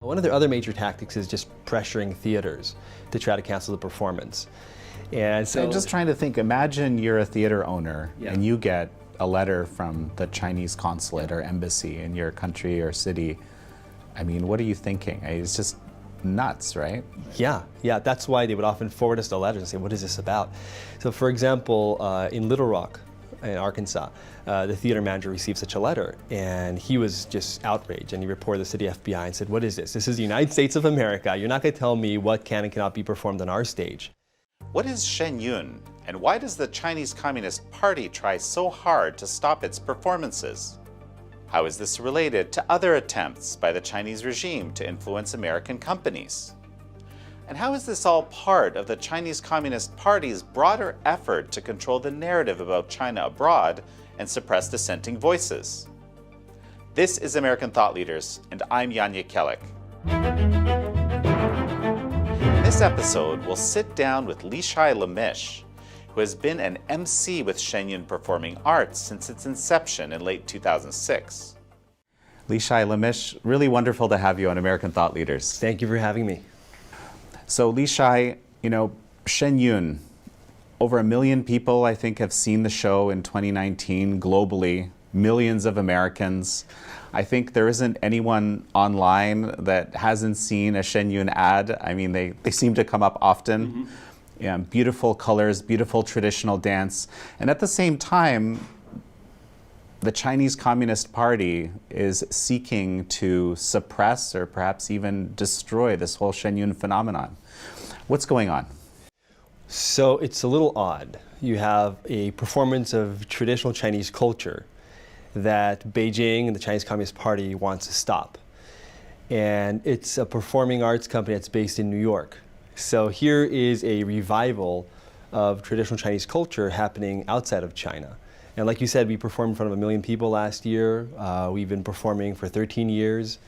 One of their other major tactics is just pressuring theaters to try to cancel the performance. And so I'm just trying to think, imagine you're a theater owner and you get a letter from the Chinese consulate or embassy in your country or city. I mean, what are you thinking? It's just nuts, right? Yeah, that's why they would often forward us the letters and say, what is this about? So for example, in Little Rock, in Arkansas, the theater manager received such a letter, and he was just outraged, and he reported this to the FBI and said, what is this? This is the United States of America. You're not going to tell me what can and cannot be performed on our stage. What is Shen Yun, and why does the Chinese Communist Party try so hard to stop its performances? How is this related to other attempts by the Chinese regime to influence American companies? And how is this all part of the Chinese Communist Party's broader effort to control the narrative about China abroad and suppress dissenting voices? This is American Thought Leaders, and I'm Jekielek. In this episode, we'll sit down with Leeshai Lemish, who has been an MC with Shen Yun Performing Arts since its inception in late 2006. Leeshai Lemish, really wonderful to have you on American Thought Leaders. Thank you for having me. So Leeshai, Shen Yun, over 1 million people, I think, have seen the show in 2019 globally, millions of Americans. I think there isn't anyone online that hasn't seen a Shen Yun ad. I mean, they seem to come up often. Mm-hmm. Yeah, beautiful colors, beautiful traditional dance. And at the same time, the Chinese Communist Party is seeking to suppress or perhaps even destroy this whole Shen Yun phenomenon. What's going on? So it's a little odd. You have a performance of traditional Chinese culture that Beijing and the Chinese Communist Party wants to stop. And it's a performing arts company that's based in New York. So here is a revival of traditional Chinese culture happening outside of China. And like you said, we performed in front of 1 million people last year. We've been performing for 13 years.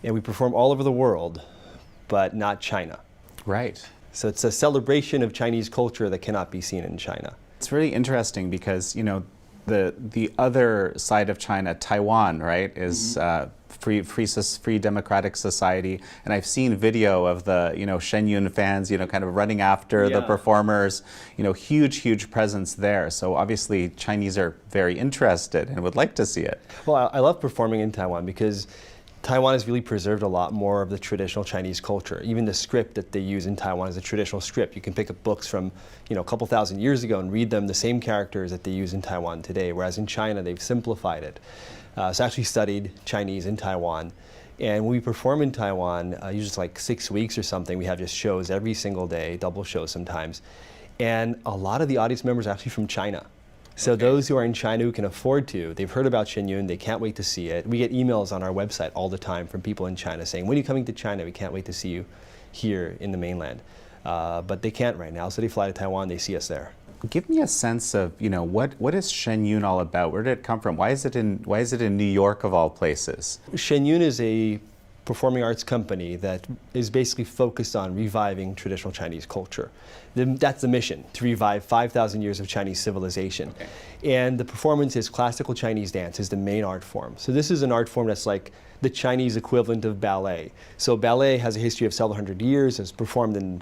And we perform all over the world, but not China. Right. So it's a celebration of Chinese culture that cannot be seen in China. It's really interesting because, the other side of China, Taiwan, right, is free democratic society, and I've seen video of the Shen Yun fans kind of running after the performers, huge presence there. So obviously Chinese are very interested and would like to see it. Well, I love performing in Taiwan because Taiwan has really preserved a lot more of the traditional Chinese culture. Even the script that they use in Taiwan is a traditional script. You can pick up books from a couple thousand years ago and read them, the same characters that they use in Taiwan today, whereas in China they've simplified it. So I actually studied Chinese in Taiwan. And when we perform in Taiwan, usually it's like 6 weeks or something, we have just shows every single day, double shows sometimes. And a lot of the audience members are actually from China. So those who are in China who can afford to, they've heard about Shen Yun, they can't wait to see it. We get emails on our website all the time from people in China saying, when are you coming to China? We can't wait to see you here in the mainland. But they can't right now, so they fly to Taiwan, they see us there. Give me a sense of, what is Shen Yun all about? Where did it come from? Why is it in New York of all places? Shen Yun is a performing arts company that is basically focused on reviving traditional Chinese culture. That's the mission, to revive 5,000 years of Chinese civilization. Okay. And the performance is classical Chinese dance is the main art form. So this is an art form that's like the Chinese equivalent of ballet. So ballet has a history of several hundred years, it's performed in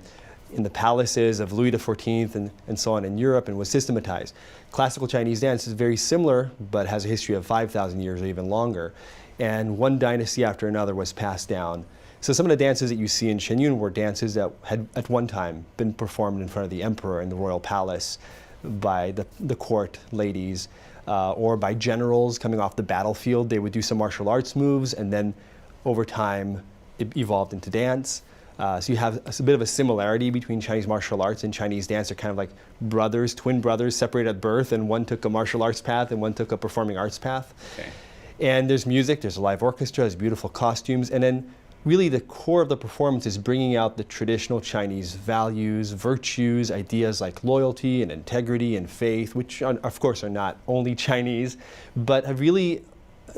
the palaces of Louis XIV and so on in Europe and was systematized. Classical Chinese dance is very similar, but has a history of 5,000 years or even longer. And one dynasty after another was passed down. So some of the dances that you see in Shen Yun were dances that had at one time been performed in front of the emperor in the royal palace by the court ladies or by generals coming off the battlefield. They would do some martial arts moves, and then over time it evolved into dance. So you have a bit of a similarity between Chinese martial arts and Chinese dance. They're kind of like brothers, twin brothers separated at birth, and one took a martial arts path and one took a performing arts path. Okay. And there's music, there's a live orchestra, there's beautiful costumes, and then really the core of the performance is bringing out the traditional Chinese values, virtues, ideas like loyalty and integrity and faith, which of course are not only Chinese, but have really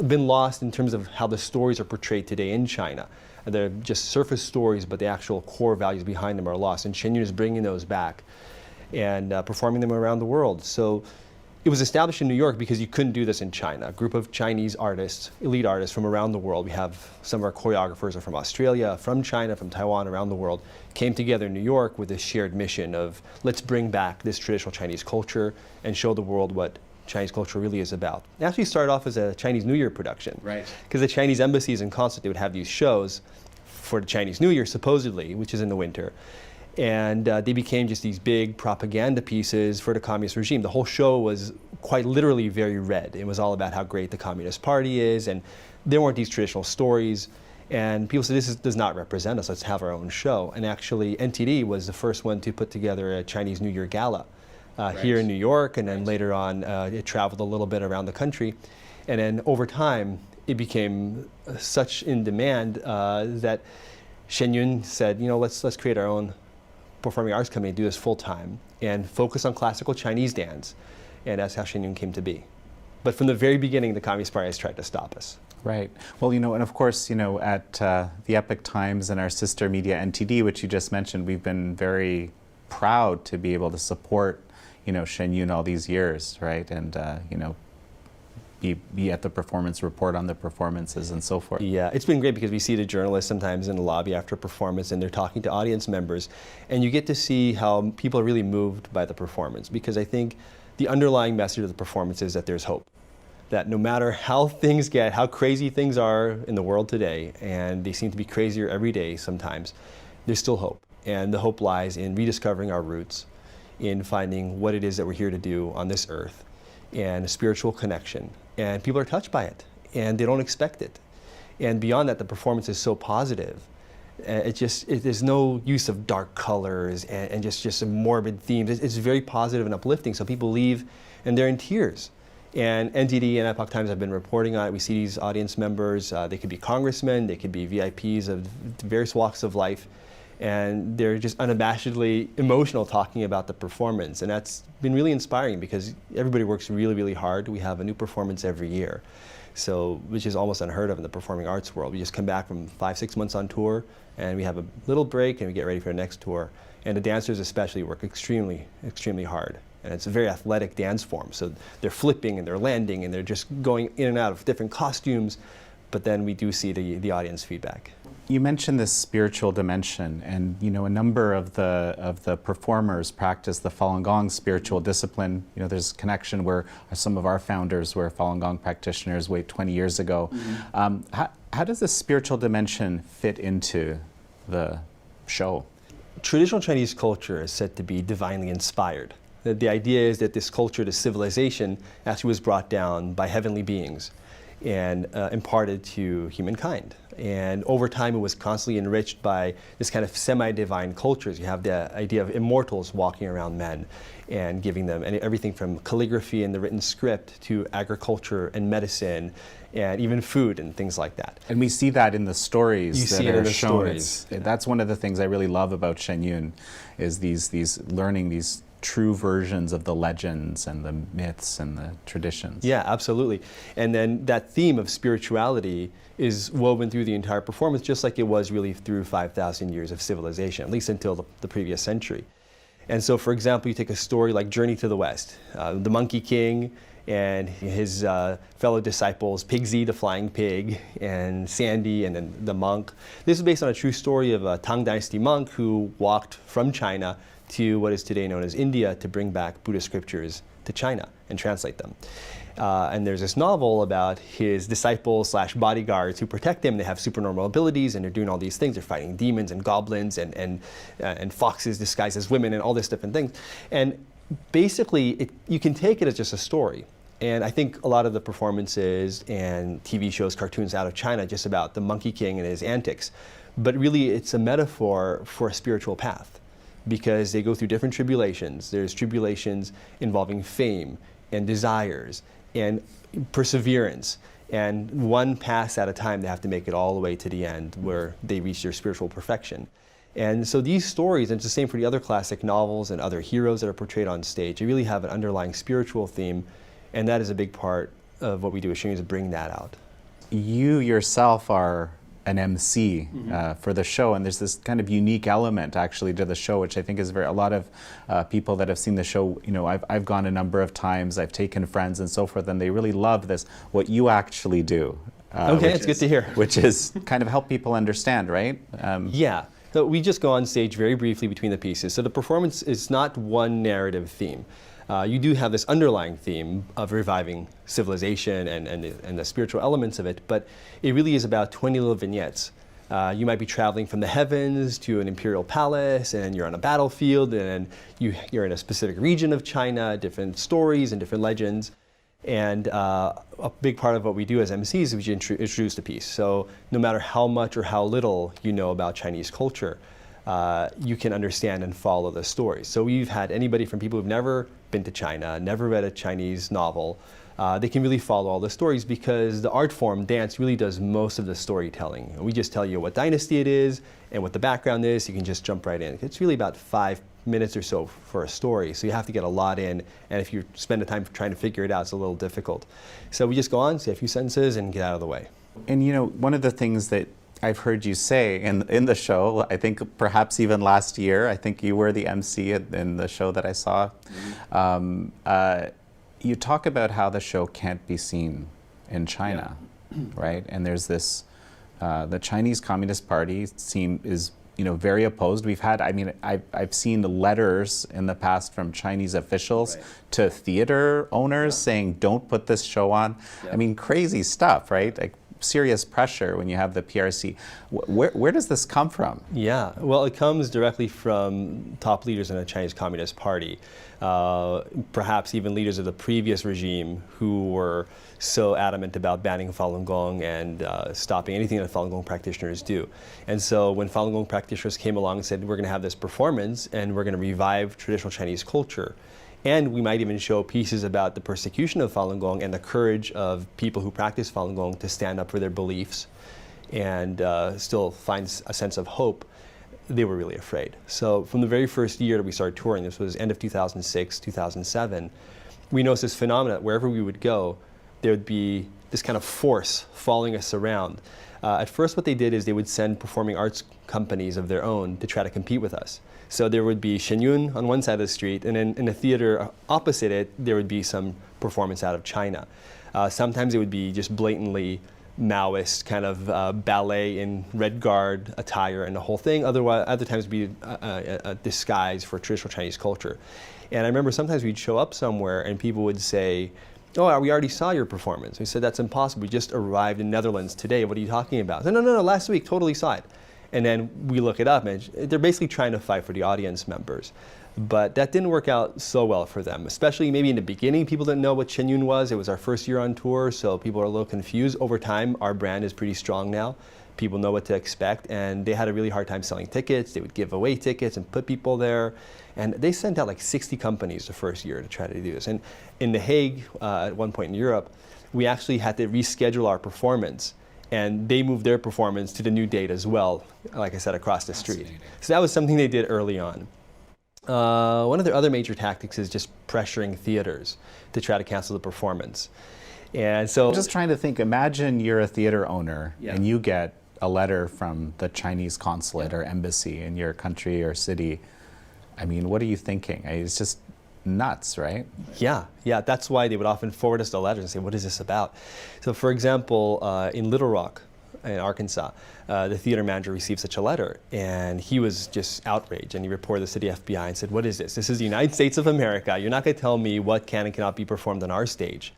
been lost in terms of how the stories are portrayed today in China. They're just surface stories, but the actual core values behind them are lost. And Shen Yun is bringing those back and performing them around the world. So it was established in New York because you couldn't do this in China. A group of Chinese artists, elite artists from around the world, we have some of our choreographers are from Australia, from China, from Taiwan, around the world, came together in New York with this shared mission of let's bring back this traditional Chinese culture and show the world what Chinese culture really is about. It actually started off as a Chinese New Year production. Right. Because the Chinese embassies and consulate would have these shows for the Chinese New Year, supposedly, which is in the winter. And they became just these big propaganda pieces for the communist regime. The whole show was quite literally very red. It was all about how great the Communist Party is, and there weren't these traditional stories. And people said, does not represent us, let's have our own show. And actually, NTD was the first one to put together a Chinese New Year gala here in New York, and then later on, it traveled a little bit around the country. And then over time, it became such in demand that Shen Yun said, let's create our own performing arts company, do this full time, and focus on classical Chinese dance. And that's how Shen Yun came to be. But from the very beginning, the Communist Party has tried to stop us. Right. Well, and of course, at the Epoch Times and our sister media NTD, which you just mentioned, we've been very proud to be able to support, Shen Yun all these years, right? And, be at the performance, report on the performances and so forth. Yeah, it's been great because we see the journalists sometimes in the lobby after a performance and they're talking to audience members, and you get to see how people are really moved by the performance, because I think the underlying message of the performance is that there's hope. That no matter how things get, how crazy things are in the world today, and they seem to be crazier every day sometimes, there's still hope. And the hope lies in rediscovering our roots, in finding what it is that we're here to do on this earth, and a spiritual connection. And people are touched by it, and they don't expect it. And beyond that, the performance is so positive. There's no use of dark colors and just some morbid themes. It's very positive and uplifting, so people leave and they're in tears. And NTD and Epoch Times have been reporting on it. We see these audience members, they could be congressmen, they could be VIPs of various walks of life, and they're just unabashedly emotional talking about the performance. And that's been really inspiring because everybody works really, really hard. We have a new performance every year, which is almost unheard of in the performing arts world. We just come back from 5-6 months on tour, and we have a little break and we get ready for the next tour. And the dancers especially work extremely, extremely hard. And it's a very athletic dance form. So they're flipping and they're landing and they're just going in and out of different costumes. But then we do see the audience feedback. You mentioned this spiritual dimension, and a number of the performers practice the Falun Gong spiritual discipline. There's a connection where some of our founders were Falun Gong practitioners 20 years ago. Mm-hmm. How does the spiritual dimension fit into the show? Traditional Chinese culture is said to be divinely inspired. The idea is that this culture, this civilization, actually was brought down by heavenly beings and imparted to humankind. And over time, it was constantly enriched by this kind of semi-divine cultures. You have the idea of immortals walking around men and giving them everything from calligraphy and the written script to agriculture and medicine and even food and things like that. And we see that in the stories that are shown. Stories. That's one of the things I really love about Shen Yun, is these learning these true versions of the legends and the myths and the traditions. Yeah, absolutely. And then that theme of spirituality is woven through the entire performance, just like it was really through 5,000 years of civilization, at least until the previous century. And so, for example, you take a story like Journey to the West, the Monkey King and his fellow disciples, Pigsy the flying pig, and Sandy, and then the monk. This is based on a true story of a Tang Dynasty monk who walked from China to what is today known as India to bring back Buddhist scriptures to China and translate them. And there's this novel about his disciples / bodyguards who protect him. They have supernormal abilities and they're doing all these things. They're fighting demons and goblins and foxes disguised as women and all this different things. And basically, you can take it as just a story. And I think a lot of the performances and TV shows, cartoons out of China, just about the Monkey King and his antics. But really, it's a metaphor for a spiritual path, because they go through different tribulations. There's tribulations involving fame and desires and perseverance. And one pass at a time, they have to make it all the way to the end where they reach their spiritual perfection. And so these stories, and it's the same for the other classic novels and other heroes that are portrayed on stage, they really have an underlying spiritual theme, and that is a big part of what we do as Shen Yun, is bring that out. You yourself are an MC for the show, and there's this kind of unique element actually to the show, which I think is a lot of people that have seen the show, I've gone a number of times, I've taken friends and so forth, and they really love this, what you actually do. Okay, it's good to hear. Which is kind of help people understand, right? Yeah. So we just go on stage very briefly between the pieces. So the performance is not one narrative theme. You do have this underlying theme of reviving civilization and the spiritual elements of it, but it really is about 20 little vignettes. You might be traveling from the heavens to an imperial palace, and you're on a battlefield, and you're in a specific region of China, different stories and different legends. And a big part of what we do as MCs is we introduce the piece. So no matter how much or how little you know about Chinese culture, you can understand and follow the stories. So we've had anybody from people who've never been to China, never read a Chinese novel, they can really follow all the stories because the art form, dance, really does most of the storytelling. We just tell you what dynasty it is and what the background is. You can just jump right in. It's really about 5 minutes or so for a story, so you have to get a lot in, and if you spend the time trying to figure it out, it's a little difficult. So we just go on, say a few sentences, and get out of the way. And one of the things that I've heard you say in the show, I think perhaps even last year, I think you were the MC in the show that I saw, you talk about how the show can't be seen in China, right? And there's this, the Chinese Communist Party is very opposed. We've had, I've seen letters in the past from Chinese officials to theater owners saying, don't put this show on. Crazy stuff, right? Like serious pressure when you have the PRC. Where does this come from? Yeah, well, it comes directly from top leaders in the Chinese Communist Party, perhaps even leaders of the previous regime who were so adamant about banning Falun Gong and stopping anything that Falun Gong practitioners do. And so when Falun Gong practitioners came along and said, we're going to have this performance and we're going to revive traditional Chinese culture, and we might even show pieces about the persecution of Falun Gong and the courage of people who practice Falun Gong to stand up for their beliefs and still find a sense of hope, they were really afraid. So from the very first year that we started touring, this was end of 2006, 2007, we noticed this phenomenon. Wherever we would go, there would be this kind of force following us around. At first what they did is they would send performing arts companies of their own to try to compete with us. So there would be Shen Yun on one side of the street, and then in the theater opposite it, there would be some performance out of China. Sometimes it would be just blatantly Maoist kind of ballet in red guard attire and the whole thing. Other times it would be a disguise for traditional Chinese culture. And I remember sometimes we'd show up somewhere and people would say, oh, we already saw your performance. We said, that's impossible. We just arrived in Netherlands today. What are you talking about? No, last week, totally saw it. And then we look it up, and they're basically trying to fight for the audience members. But that didn't work out so well for them, especially maybe in the beginning. People didn't know what Shen Yun was. It was our first year on tour, so people are a little confused. Over time, our brand is pretty strong now. People know what to expect, and they had a really hard time selling tickets. They would give away tickets and put people there. And they sent out like 60 companies the first year to try to do this. And in The Hague, at one point in Europe, we actually had to reschedule our performance. And they moved their performance to the new date as well, like I said, across the street. So that was something they did early on. One of their other major tactics is just pressuring theaters to try to cancel the performance. And so I'm just trying to think, imagine you're a theater owner and you get a letter from the Chinese consulate or embassy in your country or city. What are you thinking? It's just nuts, right? Yeah, that's why they would often forward us the letters and say, what is this about? So for example, in Little Rock, in Arkansas, the theater manager received such a letter, and he was just outraged, and he reported this to the FBI and said, what is this? This is the United States of America. You're not going to tell me what can and cannot be performed on our stage.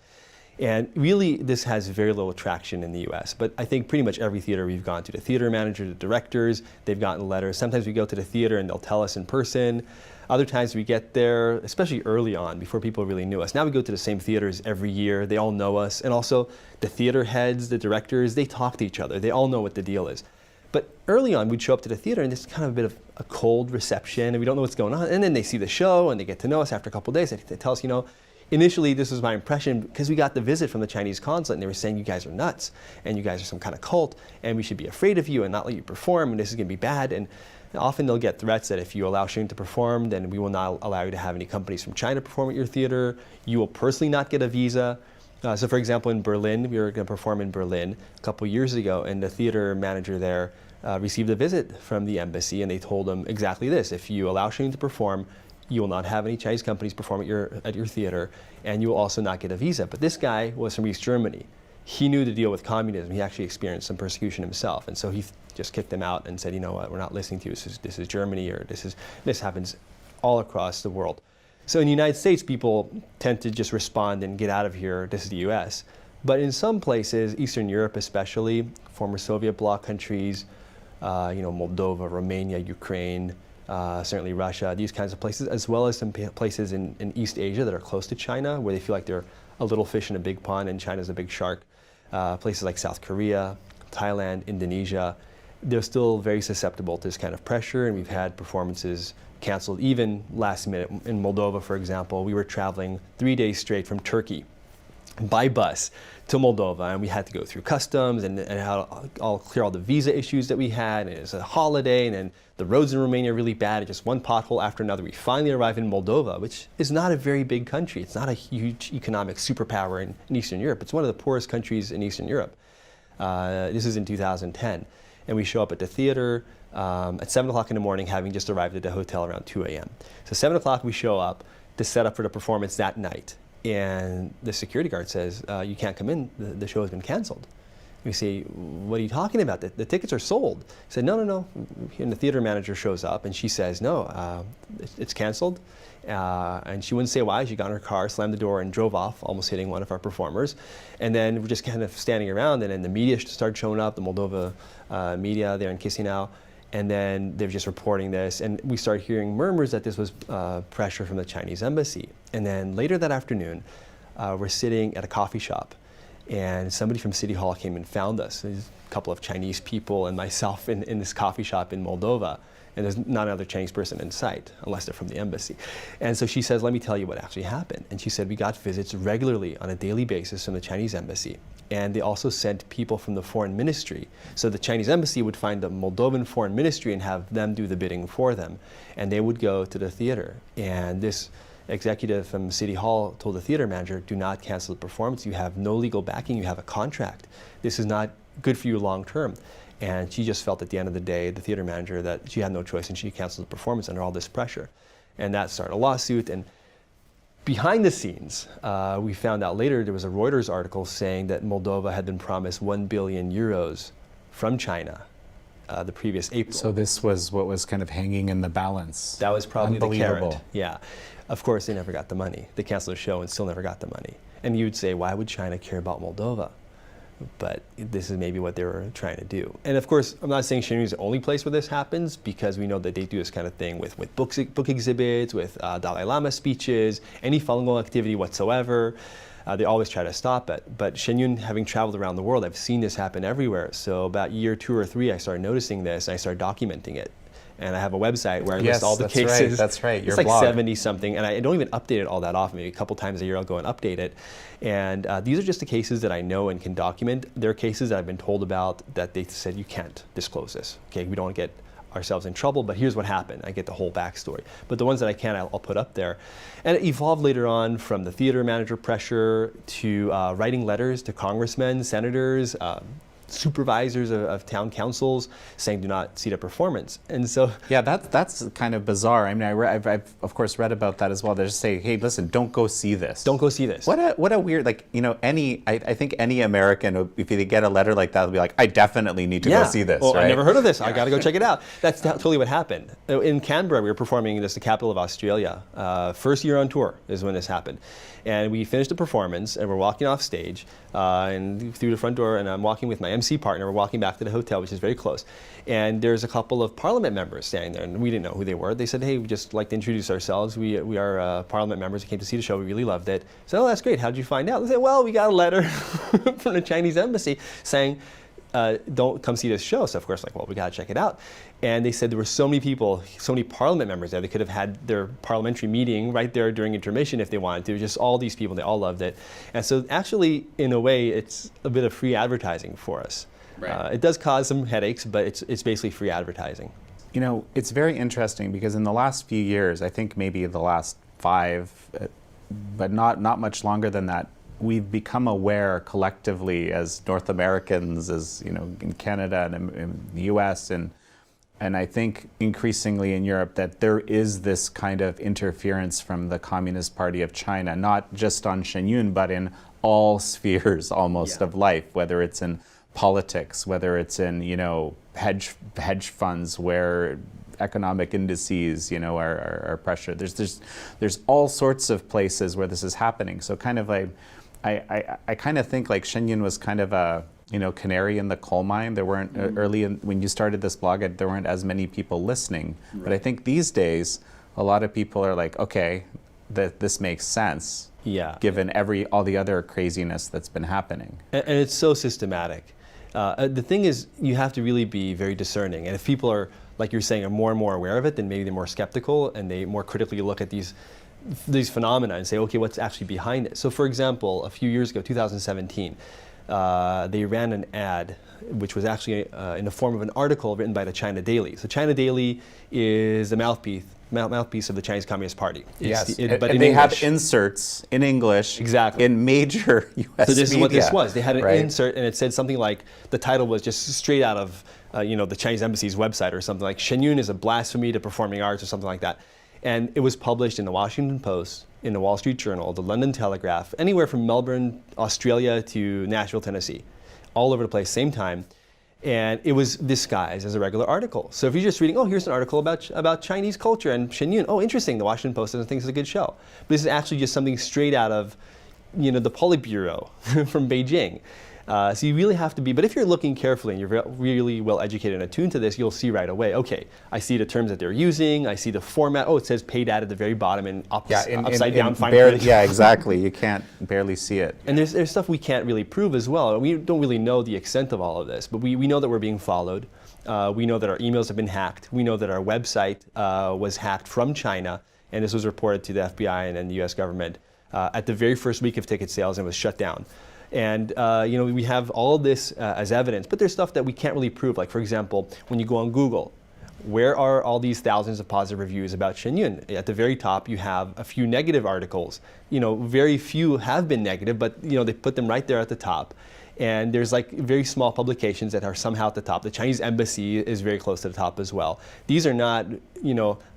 And really, this has very little traction in the US, but I think pretty much every theater we've gone to, the theater manager, the directors, they've gotten letters. Sometimes we go to the theater and they'll tell us in person. Other times we get there, especially early on, before people really knew us. Now we go to the same theaters every year. They all know us. And also the theater heads, the directors, they talk to each other. They all know what the deal is. But early on, we'd show up to the theater and there's kind of a bit of a cold reception and we don't know what's going on. And then they see the show and they get to know us after a couple of days. They tell us, initially this was my impression because we got the visit from the Chinese consulate and they were saying you guys are nuts and you guys are some kind of cult and we should be afraid of you and not let you perform and this is going to be bad. And often they'll get threats that if you allow Shen Yun to perform, then we will not allow you to have any companies from China perform at your theater. You will personally not get a visa. So for example, in Berlin, we were going to perform in Berlin a couple years ago, and the theater manager there received a visit from the embassy, and they told him exactly this: if you allow Shen Yun to perform, you will not have any Chinese companies perform at your theater, and you will also not get a visa. But this guy was from East Germany. He knew to deal with communism. He actually experienced some persecution himself, and so he just kicked them out and said, you know what, we're not listening to you. This is Germany, or this happens all across the world. So in the United States, people tend to just respond and get out of here. This is the U.S. But in some places, Eastern Europe especially, former Soviet bloc countries, Moldova, Romania, Ukraine, certainly Russia, these kinds of places, as well as some places in East Asia that are close to China, where they feel like they're a little fish in a big pond and China's a big shark. Places like South Korea, Thailand, Indonesia, they're still very susceptible to this kind of pressure, and we've had performances canceled even last minute. In Moldova, for example, we were traveling 3 days straight from Turkey by bus to Moldova, and we had to go through customs and all clear all the visa issues that we had, and it was a holiday, and then the roads in Romania are really bad, and just one pothole after another. We finally arrived in Moldova, which is not a very big country. It's not a huge economic superpower in Eastern Europe. It's one of the poorest countries in Eastern Europe. This is in 2010. And we show up at the theater at 7 o'clock in the morning, having just arrived at the hotel around 2 a.m. So 7 o'clock we show up to set up for the performance that night. And the security guard says, you can't come in, the show has been canceled. We say, what are you talking about? The tickets are sold. He said, no. And the theater manager shows up and she says, no, it's canceled. And she wouldn't say why. She got in her car, slammed the door, and drove off, almost hitting one of our performers. And then we're just kind of standing around, and then the media started showing up, the Moldova media there in Chisinau. And then they were just reporting this, and we started hearing murmurs that this was pressure from the Chinese embassy. And then later that afternoon, we're sitting at a coffee shop, and somebody from City Hall came and found us. There's a couple of Chinese people and myself in this coffee shop in Moldova, and there's not another Chinese person in sight, unless they're from the embassy. And so she says, let me tell you what actually happened. And she said, we got visits regularly on a daily basis from the Chinese embassy. And they also sent people from the foreign ministry. So the Chinese embassy would find the Moldovan foreign ministry and have them do the bidding for them. And they would go to the theater. And this executive from City Hall told the theater manager, do not cancel the performance. You have no legal backing. You have a contract. This is not good for you long term. And she just felt at the end of the day, the theater manager, that she had no choice, and she canceled the performance under all this pressure. And that started a lawsuit. And behind the scenes, we found out later there was a Reuters article saying that Moldova had been promised 1 billion euros from China the previous April. So this was what was kind of hanging in the balance. That was probably the carrot. Unbelievable. Yeah. Of course, they never got the money. They canceled the show and still never got the money. And you'd say, why would China care about Moldova? But this is maybe what they were trying to do. And of course, I'm not saying Shen Yun is the only place where this happens, because we know that they do this kind of thing with book exhibits, with Dalai Lama speeches, any Falun Gong activity whatsoever. They always try to stop it. But Shen Yun, having traveled around the world, I've seen this happen everywhere. So about year 2 or 3, I started noticing this, and I started documenting it. And I have a website where I list all the cases. Right, that's right. Your it's like blog. 70 something, and I don't even update it all that often. Maybe a couple times a year I'll go and update it. And these are just the cases that I know and can document. There are cases that I've been told about that they said you can't disclose this. Okay, we don't want to get ourselves in trouble, but here's what happened. I get the whole backstory. But the ones that I can, I'll put up there. And it evolved later on from the theater manager pressure to writing letters to congressmen, senators, supervisors of town councils saying do not see the performance. And so yeah, that's kind of bizarre. I mean, I've of course read about that as well. They just say, hey, listen, don't go see this. Don't go see this. What a weird, like, you know, I think any American, if they get a letter like that, will be like, I definitely need to go see this. Well, right? I never heard of this. I got to go check it out. That's totally what happened. In Canberra, we were performing this, the capital of Australia. First year on tour is when this happened. And we finished the performance, and we're walking off stage, and through the front door, and I'm walking with my MC partner. We're walking back to the hotel, which is very close. And there's a couple of parliament members standing there, and we didn't know who they were. They said, hey, we'd just like to introduce ourselves. We are parliament members who came to see the show. We really loved it. So, oh, that's great. How did you find out? They said, well, we got a letter from the Chinese embassy saying, don't come see this show. So of course, like, well, we got to check it out. And they said there were so many people, so many parliament members there. They could have had their parliamentary meeting right there during intermission if they wanted to. Just all these people, they all loved it. And so actually, in a way, it's a bit of free advertising for us. Right. It does cause some headaches, but it's basically free advertising. You know, it's very interesting because in the last few years, I think maybe the last 5, but not much longer than that, we've become aware collectively as North Americans, as in Canada and in the U.S. and I think increasingly in Europe, that there is this kind of interference from the Communist Party of China, not just on Shen Yun, but in all spheres almost of life, whether it's in politics, whether it's in hedge funds where economic indices are pressured. There's all sorts of places where this is happening. So kind of I kind of think like Shen Yun was kind of a canary in the coal mine. There weren't when you started this blog, there weren't as many people listening. Right. But I think these days, a lot of people are like, okay, this makes sense. Yeah. Given all the other craziness that's been happening. And it's so systematic. The thing is, you have to really be very discerning. And if people are, like you're saying, are more and more aware of it, then maybe they're more skeptical and they more critically look at these phenomena and say, okay, what's actually behind it? So for example, a few years ago, 2017, they ran an ad which was actually in the form of an article written by the China Daily. So China Daily is the mouthpiece of the Chinese Communist Party. Yes, but and they have inserts in English in major U.S. So this media. is what this was. They had an insert, and it said something like, the title was just straight out of the Chinese embassy's website or something like, Shen Yun is a blasphemy to performing arts or something like that. And it was published in the Washington Post, in the Wall Street Journal, the London Telegraph, anywhere from Melbourne, Australia to Nashville, Tennessee, all over the place, same time. And it was disguised as a regular article. So if you're just reading, oh, here's an article about Chinese culture and Shen Yun, oh, interesting, the Washington Post doesn't think it's a good show. But this is actually just something straight out of the Politburo from Beijing. So you really have to be, but if you're looking carefully and you're really well educated and attuned to this, you'll see right away, okay, I see the terms that they're using, I see the format, oh, it says paid ad at the very bottom and upside down fine print. Yeah, exactly, you can't barely see it. And there's stuff we can't really prove as well. We don't really know the extent of all of this, but we know that we're being followed. We know that our emails have been hacked. We know that our website was hacked from China, and this was reported to the FBI and the US government at the very first week of ticket sales, and it was shut down. And we have all this as evidence, but there's stuff that we can't really prove. Like, for example, when you go on Google, where are all these thousands of positive reviews about Shen Yun? At the very top, you have a few negative articles. Very few have been negative, but they put them right there at the top. And there's like very small publications that are somehow at the top. The Chinese embassy is very close to the top as well. These are not,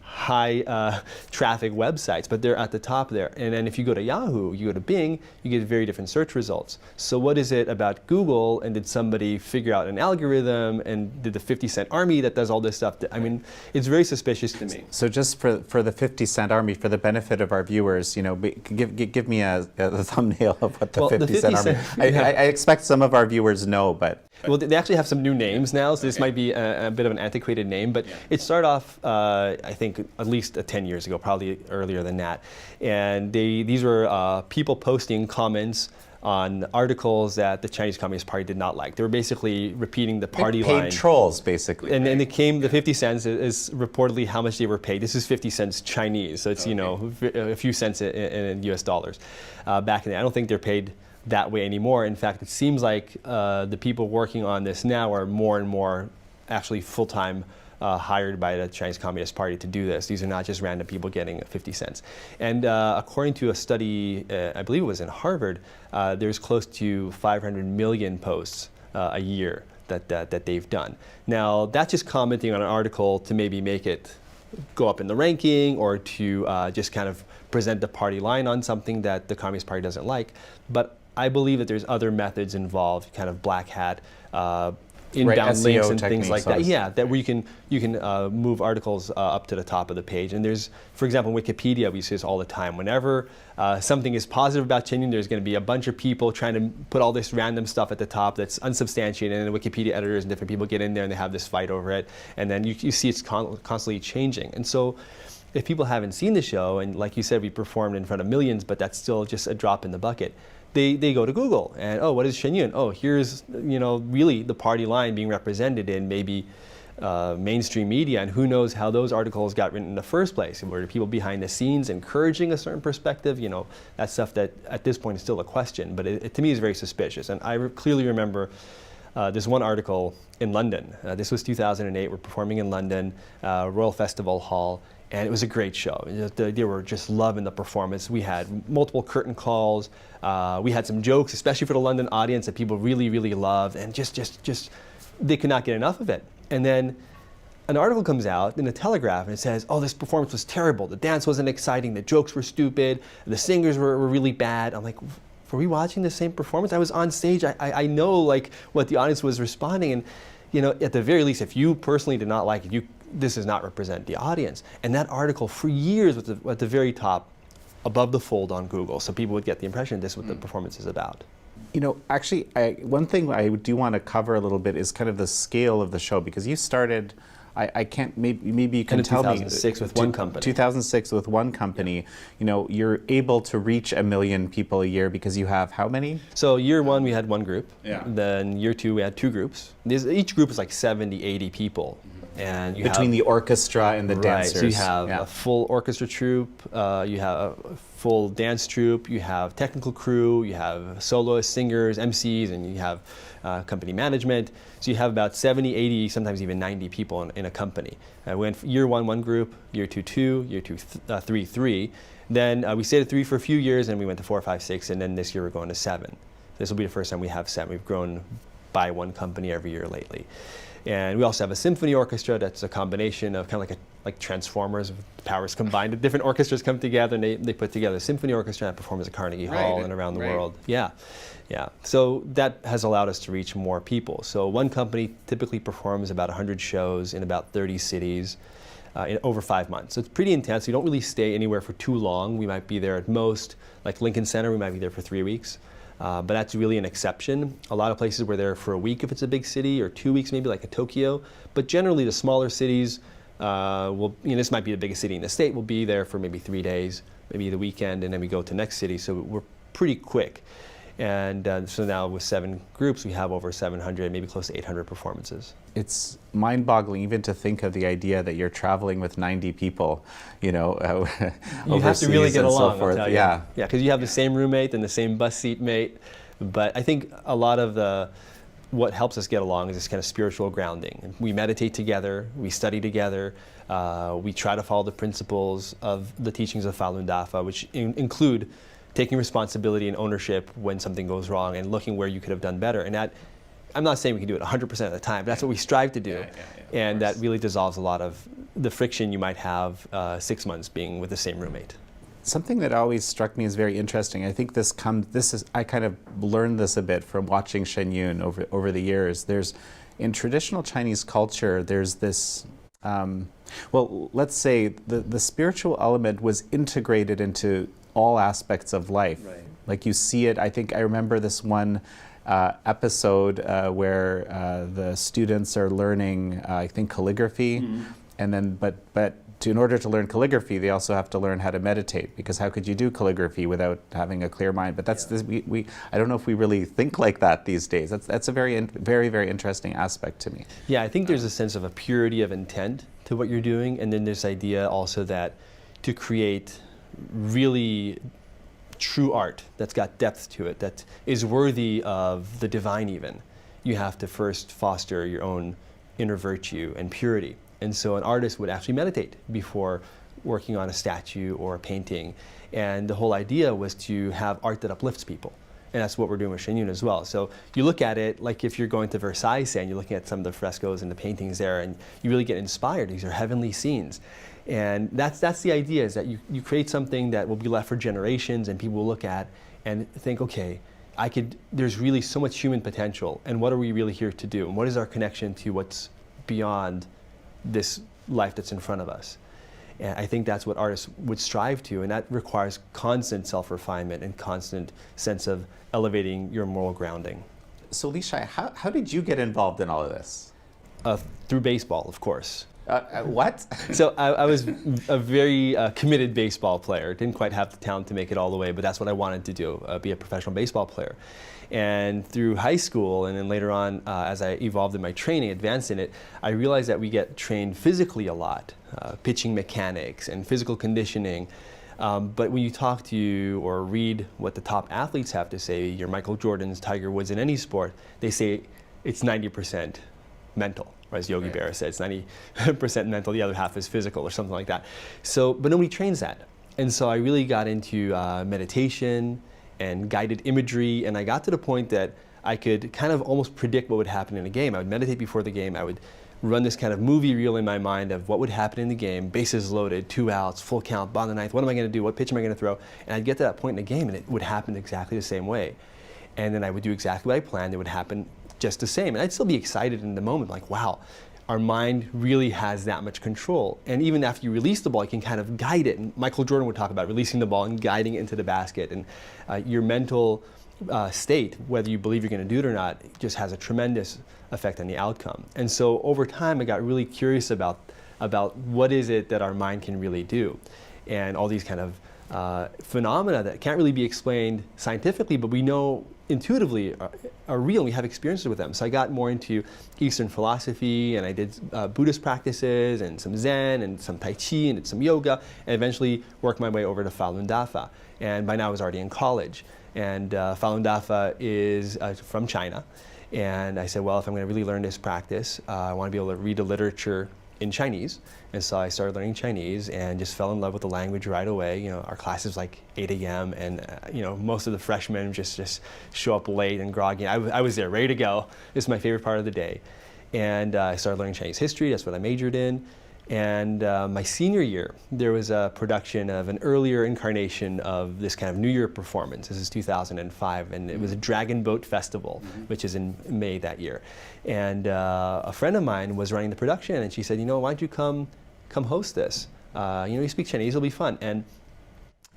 high traffic websites, but they're at the top there. And then if you go to Yahoo, you go to Bing, you get very different search results. So what is it about Google, and did somebody figure out an algorithm, and did the 50-cent army that does all this stuff? I mean, it's very suspicious to me. So just for the 50-cent army, for the benefit of our viewers, give me a thumbnail of what the 50-cent army. I expect some of our viewers know, but. Well, they actually have some new names now, so this might be a bit of an antiquated name, but it started off, I think, at least 10 years ago, probably earlier than that. And these were people posting comments on articles that the Chinese Communist Party did not like. They were basically repeating the party line. Paid trolls, basically. And it came, the 50 cents is reportedly how much they were paid. This is 50 cents Chinese, so it's, a few cents in US dollars back in the day. I don't think they're paid that way anymore. In fact, it seems like the people working on this now are more and more actually full-time hired by the Chinese Communist Party to do this. These are not just random people getting 50 cents. And according to a study, I believe it was in Harvard, there's close to 500 million posts a year that they've done. Now, that's just commenting on an article to maybe make it go up in the ranking, or to just kind of present the party line on something that the Communist Party doesn't like. But I believe that there's other methods involved, kind of black hat, inbound links and things like that. Yeah, that where you can move articles up to the top of the page. And there's, for example, in Wikipedia, we see this all the time. Whenever something is positive about Shen Yun, there's going to be a bunch of people trying to put all this random stuff at the top that's unsubstantiated, and the Wikipedia editors and different people get in there and they have this fight over it. And then you see it's constantly changing. And so if people haven't seen the show, and like you said, we performed in front of millions, but that's still just a drop in the bucket. They go to Google and, oh, what is Shen Yun? Oh, here's really the party line being represented in maybe mainstream media, and who knows how those articles got written in the first place. Were people behind the scenes encouraging a certain perspective? That's stuff that at this point is still a question, but it to me is very suspicious. And I clearly remember this one article in London. This was 2008. We're performing in London, Royal Festival Hall, And it was a great show. They were just loving the performance. We had multiple curtain calls. We had some jokes, especially for the London audience, that people really, really loved, and just they could not get enough of it. And then an article comes out in the Telegraph and it says, oh, this performance was terrible. The dance wasn't exciting. The jokes were stupid. The singers were really bad. I'm like, were we watching the same performance? I was on stage. I know like what the audience was responding. And at the very least, if you personally did not like it, this does not represent the audience. And that article for years was at the very top, above the fold on Google. So people would get the impression this is what the performance is about. Actually, one thing I do want to cover a little bit is kind of the scale of the show, because you started, I can't, maybe you can tell me. 2006 with one company. 2006 with one company. You're able to reach 1 million people a year because you have how many? So year one, we had one group. Yeah. Then year two, we had two groups. Each group is like 70, 80 people. And between the orchestra and the dancers. So you have a full orchestra troupe, you have a full dance troupe, you have technical crew, you have soloists, singers, MCs, and you have company management. So you have about 70, 80, sometimes even 90 people in a company. We went year one group, year two, year two, three. Then we stayed at 3 for a few years, and we went to 4, 5, 6, and then this year we're going to 7. This will be the first time we have 7. We've grown by one company every year lately. And we also have a symphony orchestra that's a combination of kind of like Transformers, powers combined. The different orchestras come together and they put together a symphony orchestra that performs at Carnegie Hall and around the world. Yeah. So that has allowed us to reach more people. So one company typically performs about 100 shows in about 30 cities in over 5 months. So it's pretty intense. We don't really stay anywhere for too long. We might be there at most, like Lincoln Center, we might be there for 3 weeks. But that's really an exception. A lot of places we're there for a week if it's a big city, or 2 weeks maybe, like a Tokyo. But generally the smaller cities, this might be the biggest city in the state, we'll be there for maybe 3 days, maybe the weekend, and then we go to the next city. So we're pretty quick. And so now with 7 groups, we have over 700, maybe close to 800 performances. It's mind-boggling even to think of the idea that you're traveling with 90 people, you have to really get along, so forth. I'll tell you. Yeah, because you have the same roommate and the same bus seat mate. But I think a lot of what helps us get along is this kind of spiritual grounding. We meditate together, we study together, we try to follow the principles of the teachings of Falun Dafa, which include taking responsibility and ownership when something goes wrong and looking where you could have done better. And that, I'm not saying we can do it 100% of the time, but that's what we strive to do. And that really dissolves a lot of the friction you might have 6 months being with the same roommate. Something that always struck me as very interesting, I think I kind of learned this a bit from watching Shen Yun over the years. In traditional Chinese culture, there's this, let's say the spiritual element was integrated into all aspects of life. Right. Like you see it, I remember this one episode where the students are learning, I think, calligraphy, and then, but in order to learn calligraphy, they also have to learn how to meditate, because how could you do calligraphy without having a clear mind? But that's I don't know if we really think like that these days. That's a very, very interesting aspect to me. Yeah, I think there's a sense of a purity of intent to what you're doing, and then this idea also that to create really true art that's got depth to it, that is worthy of the divine even, you have to first foster your own inner virtue and purity. And so an artist would actually meditate before working on a statue or a painting. And the whole idea was to have art that uplifts people. And that's what we're doing with Shen Yun as well. So you look at it like if you're going to Versailles, say, and you're looking at some of the frescoes and the paintings there, and you really get inspired. These are heavenly scenes. And that's the idea, is that you create something that will be left for generations, and people will look at and think, okay, there's really so much human potential, and what are we really here to do? And what is our connection to what's beyond this life that's in front of us? And I think that's what artists would strive to, and that requires constant self-refinement and constant sense of elevating your moral grounding. So Leeshai, how did you get involved in all of this? Through baseball, of course. What? So I was a very committed baseball player. Didn't quite have the talent to make it all the way, but that's what I wanted to do, be a professional baseball player. And through high school, and then later on, as I evolved in my training, advanced in it, I realized that we get trained physically a lot, pitching mechanics and physical conditioning. But when you talk to or read what the top athletes have to say, your Michael Jordans, Tiger Woods in any sport, they say it's 90% mental. or as Yogi Berra said, it's 90% mental, the other half is physical or something like that. So, but nobody trains that. And so I really got into meditation and guided imagery, and I got to the point that I could kind of almost predict what would happen in a game. I would meditate before the game. I would run this kind of movie reel in my mind of what would happen in the game, bases loaded, 2 outs, full count, bottom of the ninth, what am I going to do, what pitch am I going to throw? And I'd get to that point in the game and it would happen exactly the same way. And then I would do exactly what I planned, it would happen just the same. And I'd still be excited in the moment, like, wow, our mind really has that much control. And even after you release the ball, you can kind of guide it. And Michael Jordan would talk about releasing the ball and guiding it into the basket. And your mental state, whether you believe you're going to do it or not, just has a tremendous effect on the outcome. And so over time, I got really curious about what is it that our mind can really do, and all these kind of phenomena that can't really be explained scientifically, but we know intuitively are real. We have experiences with them. So I got more into Eastern philosophy, and I did Buddhist practices, and some Zen, and some Tai Chi, and did some yoga, and eventually worked my way over to Falun Dafa. And by now I was already in college. And Falun Dafa is from China. And I said, well, if I'm going to really learn this practice, I want to be able to read the literature in Chinese. And so I started learning Chinese and just fell in love with the language right away. You know, our class is like 8 a.m. and you know, most of the freshmen just show up late and groggy. I was there ready to go. It's my favorite part of the day. And I started learning Chinese history. That's what I majored in. And my senior year, there was a production of an earlier incarnation of this kind of New Year performance. This is 2005, and it was a Dragon Boat Festival, which is in May that year. And a friend of mine was running the production, and she said, you know, why don't you come host this? You know, you speak Chinese, it'll be fun. And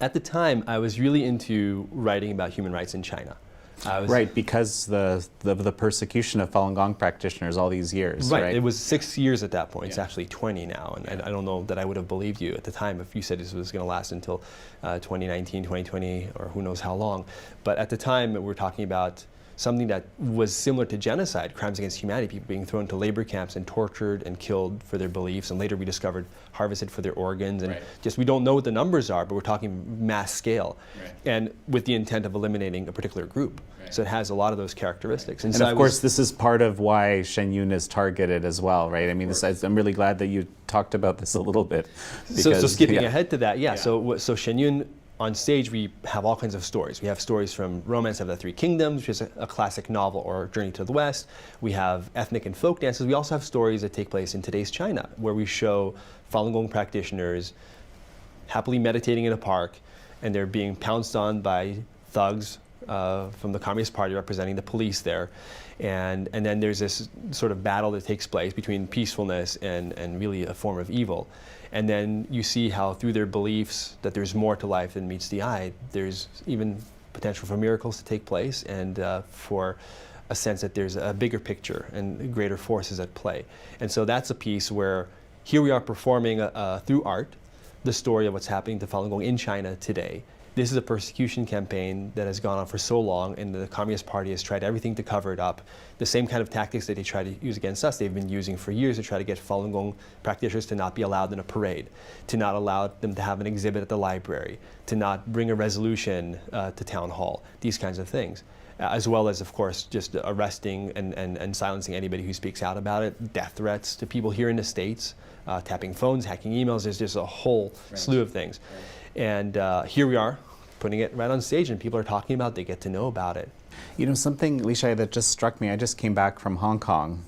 at the time, I was really into writing about human rights in China. Right, because the persecution of Falun Gong practitioners all these years. Right, it was 6 years at that point. It's actually 20 now, and I don't know that I would have believed you at the time if you said this was going to last until 2019, 2020, or who knows how long. But at the time, we were talking about something that was similar to genocide, crimes against humanity, people being thrown to labor camps and tortured and killed for their beliefs, and later we discovered harvested for their organs, and just we don't know what the numbers are, but we're talking mass scale, and with the intent of eliminating a particular group. So it has a lot of those characteristics. And so of course, this is part of why Shen Yun is targeted as well, right? I mean, I'm really glad that you talked about this a little bit. Because, so skipping ahead to that, so Shen Yun, on stage, we have all kinds of stories. We have stories from Romance of the Three Kingdoms, which is a classic novel, or Journey to the West. We have ethnic and folk dances. We also have stories that take place in today's China, where we show Falun Gong practitioners happily meditating in a park, and they're being pounced on by thugs from the Communist Party representing the police there. And then there's this sort of battle that takes place between peacefulness and really a form of evil. And then you see how through their beliefs that there's more to life than meets the eye, there's even potential for miracles to take place, and for a sense that there's a bigger picture and greater forces at play. And so that's a piece where here we are performing through art the story of what's happening to Falun Gong in China today. This is a persecution campaign that has gone on for so long, and the Communist Party has tried everything to cover it up. The same kind of tactics that they try to use against us, they've been using for years to try to get Falun Gong practitioners to not be allowed in a parade, to not allow them to have an exhibit at the library, to not bring a resolution to town hall, these kinds of things. As well as, of course, just arresting and silencing anybody who speaks out about it, death threats to people here in the States, tapping phones, hacking emails. There's just a whole slew of things. And here we are, putting it right on stage, and people are talking about it, they get to know about it. You know, something, Leeshai, that just struck me, I just came back from Hong Kong.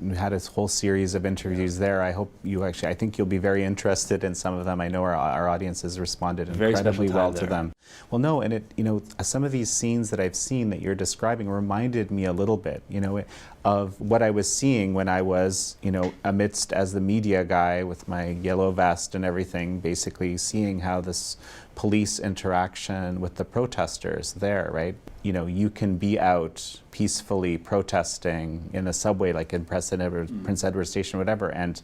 We had a whole series of interviews there. I hope you actually, I think you'll be very interested in some of them. I know our audience has responded incredibly well to them. Well, no, and you know, some of these scenes that I've seen that you're describing reminded me a little bit, you know, of what I was seeing when I was, you know, amidst, as the media guy with my yellow vest and everything, basically seeing how this police interaction with the protesters there, right? You know, you can be out peacefully protesting in a subway, like in Prince Edward Station, whatever, and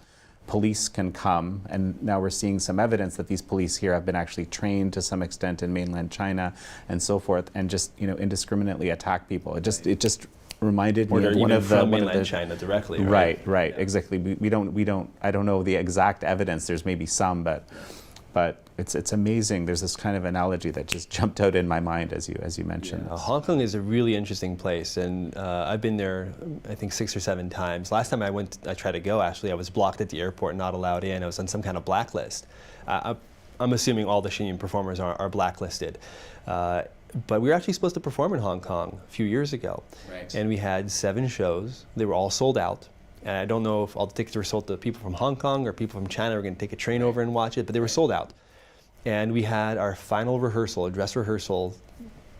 police can come, and now we're seeing some evidence that these police here have been actually trained to some extent in mainland China and so forth, and just, you know, indiscriminately attack people. It just reminded me of one of the mainland China directly. Right, exactly. I don't know the exact evidence. There's maybe some, but but it's amazing. There's this kind of analogy that just jumped out in my mind as you mentioned. Yeah, Hong Kong is a really interesting place, and I've been there, I think 6 or 7 times. Last time I tried to go, actually, I was blocked at the airport, not allowed in. I was on some kind of blacklist. I'm assuming all the Shen Yun performers are blacklisted. But we were actually supposed to perform in Hong Kong a few years ago. Right. And we had 7 shows. They were all sold out. And I don't know if all the tickets were sold to people from Hong Kong or people from China were going to take a train over and watch it, but they were sold out. And we had our final rehearsal, a dress rehearsal,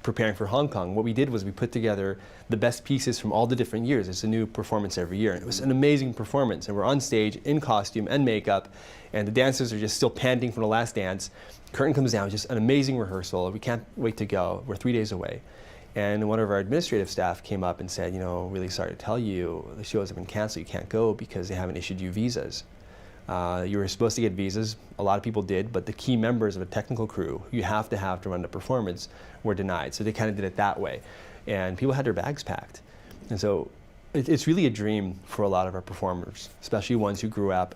preparing for Hong Kong. What we did was we put together the best pieces from all the different years. It's a new performance every year. And it was an amazing performance. And we're on stage in costume and makeup, and the dancers are just still panting from the last dance. Curtain comes down, just an amazing rehearsal. We can't wait to go. We're 3 days away. And one of our administrative staff came up and said, really sorry to tell you, the shows have been canceled. You can't go because they haven't issued you visas. You were supposed to get visas. A lot of people did, but the key members of a technical crew you have to run the performance were denied. So they kind of did it that way. And people had their bags packed. And so it's really a dream for a lot of our performers, especially ones who grew up,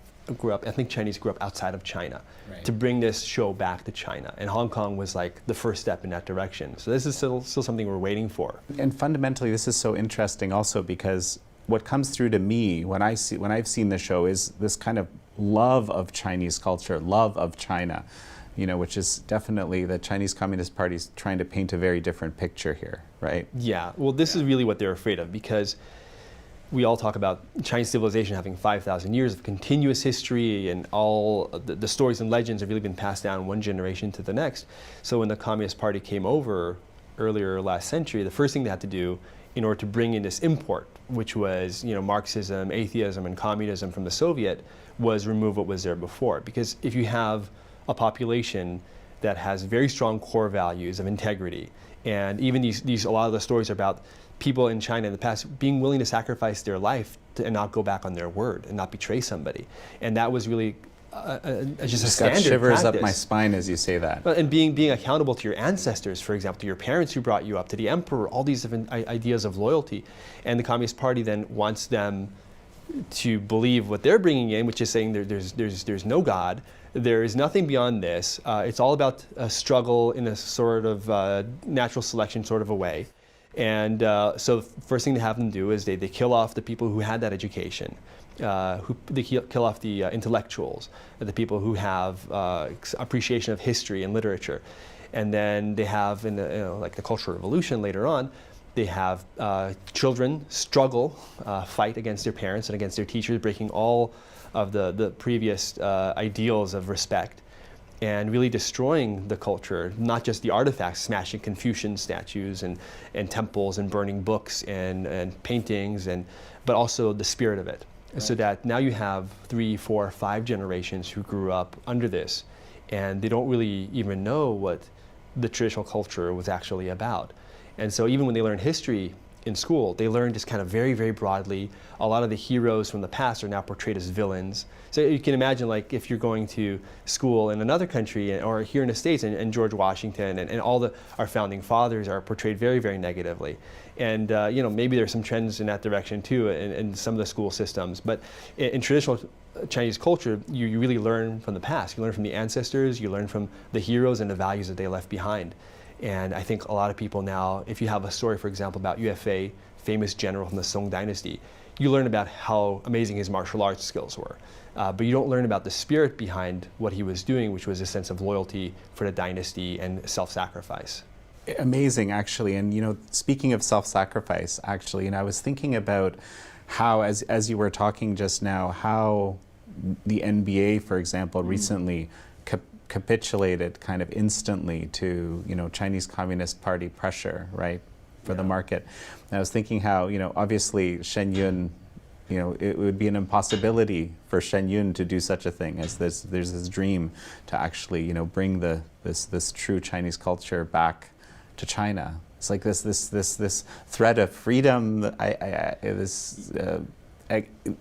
ethnic Chinese grew up outside of China, right, to bring this show back to China. And Hong Kong was like the first step in that direction. So this is still something we're waiting for. And fundamentally, this is so interesting also because what comes through to me when I've seen the show is this kind of love of Chinese culture, love of China, which is definitely the Chinese Communist Party's trying to paint a very different picture here, right? Yeah, well, this is really what they're afraid of, because we all talk about Chinese civilization having 5,000 years of continuous history, and all the stories and legends have really been passed down one generation to the next. So when the Communist Party came over earlier last century, the first thing they had to do in order to bring in this import, which was Marxism, atheism, and communism from the Soviet, was remove what was there before. Because if you have a population that has very strong core values of integrity, and even a lot of the stories are about people in China in the past being willing to sacrifice their life and not go back on their word and not betray somebody, and that was really just a standard shivers practice. Up my spine as you say that. And being accountable to your ancestors, for example, to your parents who brought you up, to the emperor, all these different ideas of loyalty. And the Communist Party then wants them to believe what they're bringing in, which is saying there's no God, there is nothing beyond this. It's all about a struggle in a sort of natural selection sort of a way. And so the first thing they have them do is they kill off the people who had that education. They kill off the intellectuals, the people who have appreciation of history and literature. And then they have, in like the Cultural Revolution later on, they have children struggle, fight against their parents and against their teachers, breaking all of the previous ideals of respect, and really destroying the culture, not just the artifacts, smashing Confucian statues and temples and burning books and paintings, but also the spirit of it. Right. So that now you have 3, 4, 5 generations who grew up under this, and they don't really even know what the traditional culture was actually about. And so even when they learn history in school, they learn just kind of very, very broadly. A lot of the heroes from the past are now portrayed as villains. So you can imagine, like, if you're going to school in another country or here in the States, and George Washington and all our founding fathers are portrayed very, very negatively. And maybe there's some trends in that direction too in some of the school systems. But in traditional Chinese culture, you really learn from the past. You learn from the ancestors, you learn from the heroes and the values that they left behind. And I think a lot of people now, if you have a story, for example, about UFA, famous general from the Song dynasty, you learn about how amazing his martial arts skills were. But you don't learn about the spirit behind what he was doing, which was a sense of loyalty for the dynasty and self-sacrifice. Amazing, actually. And speaking of self-sacrifice, actually, I was thinking about how, as you were talking just now, how the NBA, for example, recently capitulated kind of instantly to Chinese Communist Party pressure, right, for the market. And I was thinking how obviously Shen Yun, it would be an impossibility for Shen Yun to do such a thing as there's this dream to actually bring this true Chinese culture back to China. It's like this thread of freedom, this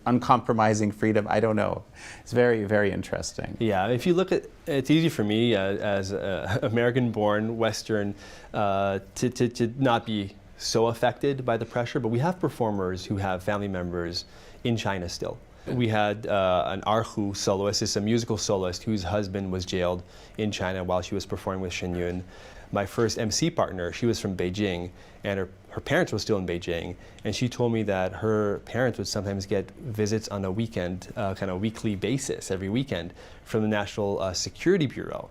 uncompromising freedom. I don't know. It's very, very interesting. Yeah, if you look at, it's easy for me as American-born Western to not be so affected by the pressure, but we have performers who have family members in China still. We had an erhu soloist, it's a musical soloist whose husband was jailed in China while she was performing with Shen Yun. My first MC partner, she was from Beijing, and her parents were still in Beijing, and she told me that her parents would sometimes get visits on a weekend, kind of weekly basis, every weekend, from the National Security Bureau.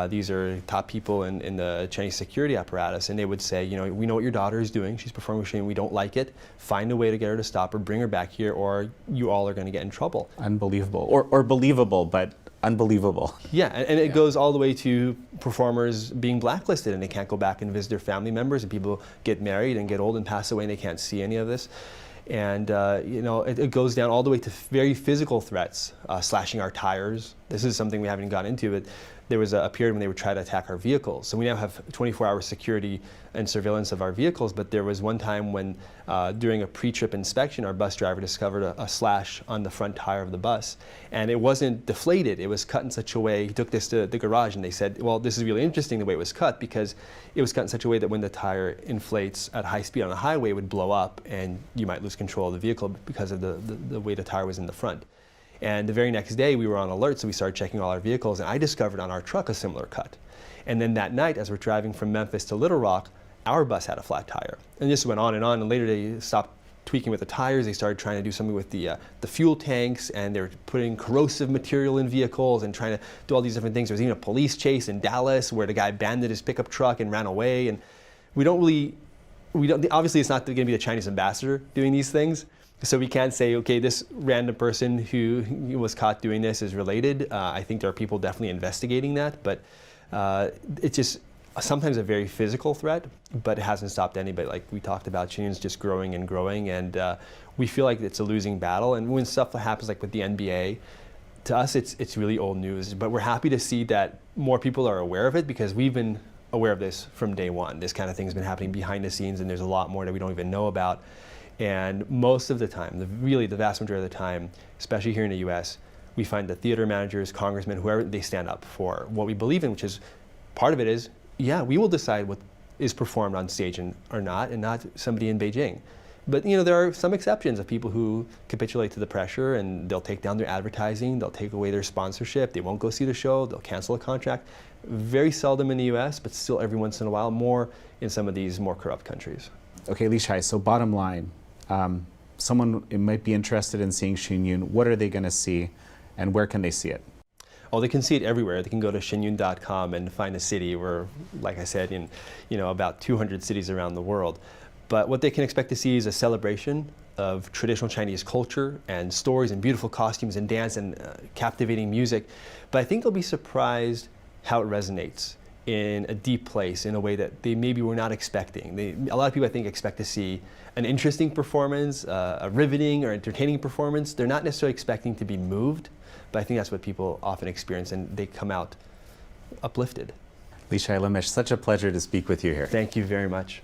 These are top people in the Chinese security apparatus, and they would say, you know, we know what your daughter is doing. She's performing with Shen. We don't like it. Find a way to get her to stop her, bring her back here, or you all are going to get in trouble. Unbelievable. Or believable, but unbelievable. Yeah, and it goes all the way to performers being blacklisted, and they can't go back and visit their family members, and people get married and get old and pass away, and they can't see any of this. And you know, it goes down all the way to very physical threats, slashing our tires. This is something we haven't gotten into, but there was a period when they would try to attack our vehicles. So we now have 24-hour security and surveillance of our vehicles, but there was one time when during a pre-trip inspection, our bus driver discovered a slash on the front tire of the bus. And it wasn't deflated, it was cut in such a way, he took this to the garage and they said, well, this is really interesting the way it was cut, because it was cut in such a way that when the tire inflates at high speed on a highway, it would blow up and you might lose control of the vehicle because of the way the tire was in the front. And the very next day we were on alert, so we started checking all our vehicles, and I discovered on our truck a similar cut. And then that night, as we're driving from Memphis to Little Rock, our bus had a flat tire. And this went on, and later they stopped tweaking with the tires. They started trying to do something with the fuel tanks, and they were putting corrosive material in vehicles and trying to do all these different things. There was even a police chase in Dallas where the guy abandoned his pickup truck and ran away. And obviously it's not going to be the Chinese ambassador doing these things. So we can't say, okay, this random person who was caught doing this is related. I think there are people definitely investigating that, but it's just sometimes a very physical threat, but it hasn't stopped anybody. Like we talked about, Shen Yun's just growing and growing, and we feel like it's a losing battle. And when stuff happens like with the NBA, to us it's really old news, but we're happy to see that more people are aware of it, because we've been aware of this from day one. This kind of thing's been happening behind the scenes, and there's a lot more that we don't even know about. And most of the time, the vast majority of the time, especially here in the US, we find that theater managers, congressmen, whoever, they stand up for what we believe in, which is, part of it is, yeah, we will decide what is performed on stage or not, and not somebody in Beijing. But you know, there are some exceptions of people who capitulate to the pressure, and they'll take down their advertising, they'll take away their sponsorship, they won't go see the show, they'll cancel a contract. Very seldom in the US, but still every once in a while, more in some of these more corrupt countries. Okay, Leeshai, so bottom line, someone might be interested in seeing Shen Yun. What are they going to see, and where can they see it? Oh, they can see it everywhere. They can go to shenyun.com and find a city. We're, like I said, in about 200 cities around the world. But what they can expect to see is a celebration of traditional Chinese culture and stories and beautiful costumes and dance and captivating music. But I think they'll be surprised how it resonates in a deep place, in a way that they maybe were not expecting. A lot of people, I think, expect to see an interesting performance, a riveting or entertaining performance. They're not necessarily expecting to be moved, but I think that's what people often experience, and they come out uplifted. Leeshai Lemish, such a pleasure to speak with you here. Thank you very much.